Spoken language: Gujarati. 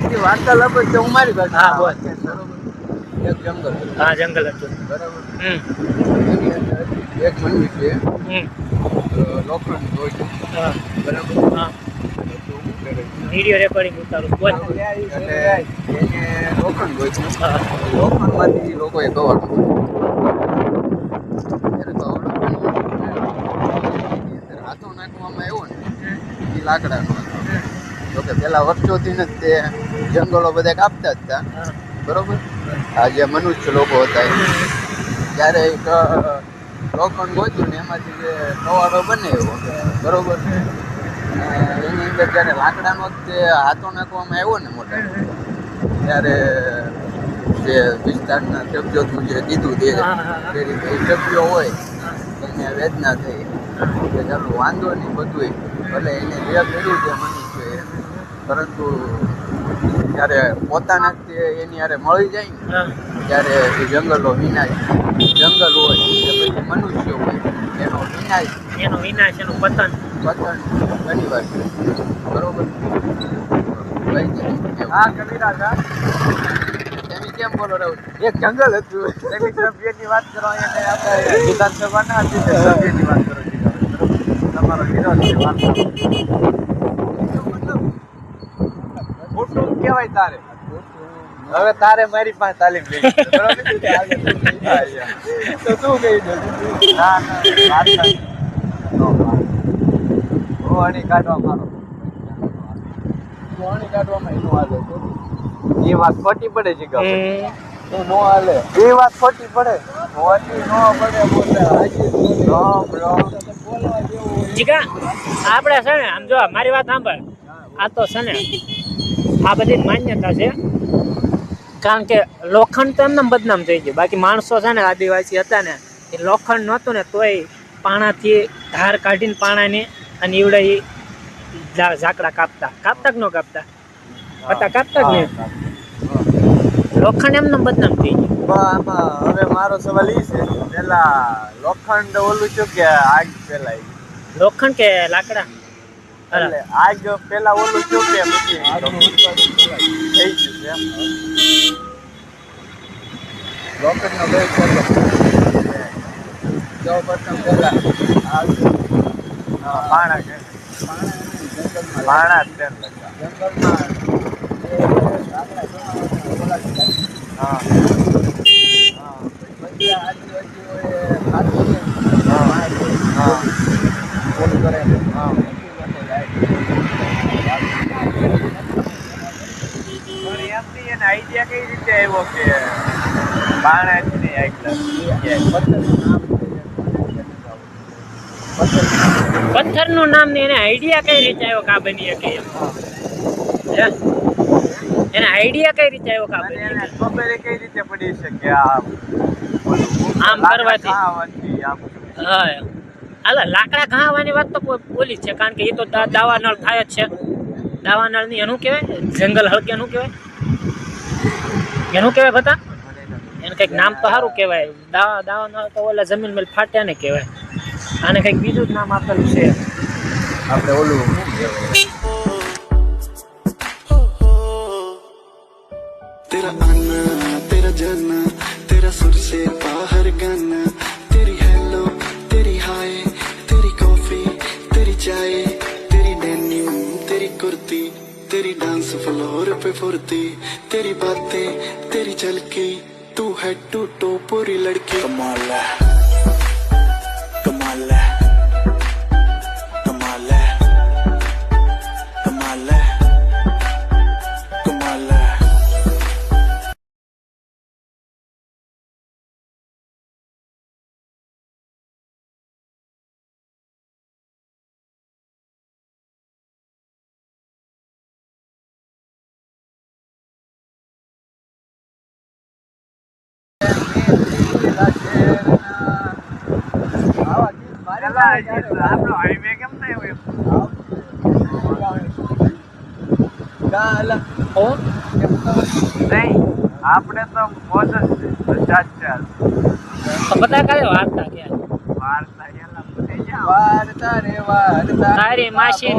સીધી વાર્તાલાપ જ છે. હું મારી પાસે હા બોલ. બરોબર. એક જંગલ હતું. હા જંગલ હતું. બરાબર. હમ એની અંદર એક મનુષ્ય હમ લોખંડ હોય હા બરાબર. હા તો શું કરે? વિડીયો રેકોર્ડિંગ ઉતારું બોલ. એટલે એને લોખંડ હોય હા લોખંડમાંથી લોકોએ કવાડો ત્યારે કવાડો એની અંદર હાથો નાખવામાં આવ્યો ને એ લાકડાનો હતો. જોકે પેલા વર્ષોથી ને તે જંગલો બધા કાપતા જ હતા હા બરોબર. આ જે મનુષ્ય લોકો હતા ત્યારે એક લોખંડ ગોચ્યું ને એમાંથી જે કવાડો બનાવ્યો બરોબર. એની અંદર જ્યારે લાકડાનો તે હાથો નાખવામાં આવ્યો ને મોટા ત્યારે જે વિસ્તારના સભ્યો તું જે કીધું તે રીતે સભ્યો હોય એને વેદના થઈ કે ચાલો વાંધો નહીં બધું ભલે એને જે કર્યું છે મનુષ્યએ પરંતુ જ્યારે પોતાના એની યારે મળી જાય ને ત્યારે એ જંગલો વિનાશ જંગલ હોય કે પછી મનુષ્ય હોય એનો વિનાશ એનું પતન ઘણી વાર છે બરોબર. હા કવિરાજ હા એની કેમ બોલો રહું એક જંગલ હતું તેની સભ્યની વાત કરો અહીંયા આપણે વિધાનસભાના સભ્યની વાત કરો તમારો વિરોધ છે વાત ખોટું કહેવાય તારે હવે તારે મારી પાસે તાલીમ લઈ બરોબર તો તું કહી દે ના વાત રોહણી કાઢવા મારો રોહણી કાઢવામાં એનું હાલે એ વાત ખોટી પડે છે કે તું નો હાલે એ વાત ખોટી પડે ખોટી નો પડે બોલે હાજી નો બ્રો બોલવા જેવું જીગા આપણે છે ને આમ જો મારી વાત સાંભળ. આ તો છે ને આ બધી માન્યતા છે કારણ કે લોખંડ તો એમને બદનામ થઈ ગયું. બાકી માણસો છે ને આદિવાસી હતા ને એ લોખંડ નહોતું ને તોય પાણાથી ધાર કાઢીને પાણાની અને ઈવડે એ ઝાકડા કાપતા કે ન કાપતા હતા કાપતા જ ને લોખંડ એમને બદનામ થઈ ગયું. આમાં હવે મારો સવાલ એ છે પેલા લોખંડ ઓલું શું કે આગ પેલા લોખંડ કે લાકડા એટલે આગ પેલા ઓલું શું કે પછી થઈ ગયું છે લોખંડનો બે ફોટો સૌ પ્રથમ પહેલા પાણા છે પાણા જ છે જંગલમાં હા પછી આદિવાસીઓએ ખાતું હા ઓલું કરે હા પણ એમની એને આઈડિયા કઈ રીતે આવ્યો કે પાણા જ નહીં પથ્થરનું નામ ને એને આઈડિયા કઈ રીતે આવ્યો કા બની શકે એમ એને આઈડિયા કઈ રીતે આવ્યો કા બની એને શકે ખબર કઈ રીતે પડી શકે આ આમ કરવાથી આમ હા હાલ લાકડા ઘાવાની વાત તો બોલી જ છે કારણ કે એ તો દાવા નળ થાય જ છે. દાવા નળ ની એનું કહેવાય જંગલ હળકે એનું કહેવાય બતા એને કંઈક નામ તો સારું કહેવાય. દાવા નળ તો ઓલા જમીન મેલ ફાટ્યા ને કહેવાય. આને કંઈક બીજું જ નામ આપેલું છે આપણે ઓલું तेरा आना तेरा जाना तेरा सुर से बाहर गाना तेरी हेलो तेरी हाय तेरी कॉफी तेरी चाय तेरी डेनिम तेरी कुर्ती तेरी डांस फ्लोर पे फुर्ती तेरी बातें तेरी झलकी तू हेड टू टो पूरी लड़की कमाल है कमाल है कमाल है कमाल है कमाल है આપણો હાઈવે કેમ થયો એમ નહીં આપણે તો મોજ જ છે ચાર તો બધા કાલે વાર્તા કે વાર્તા વાર્તા રે વાર્તા તારી માસી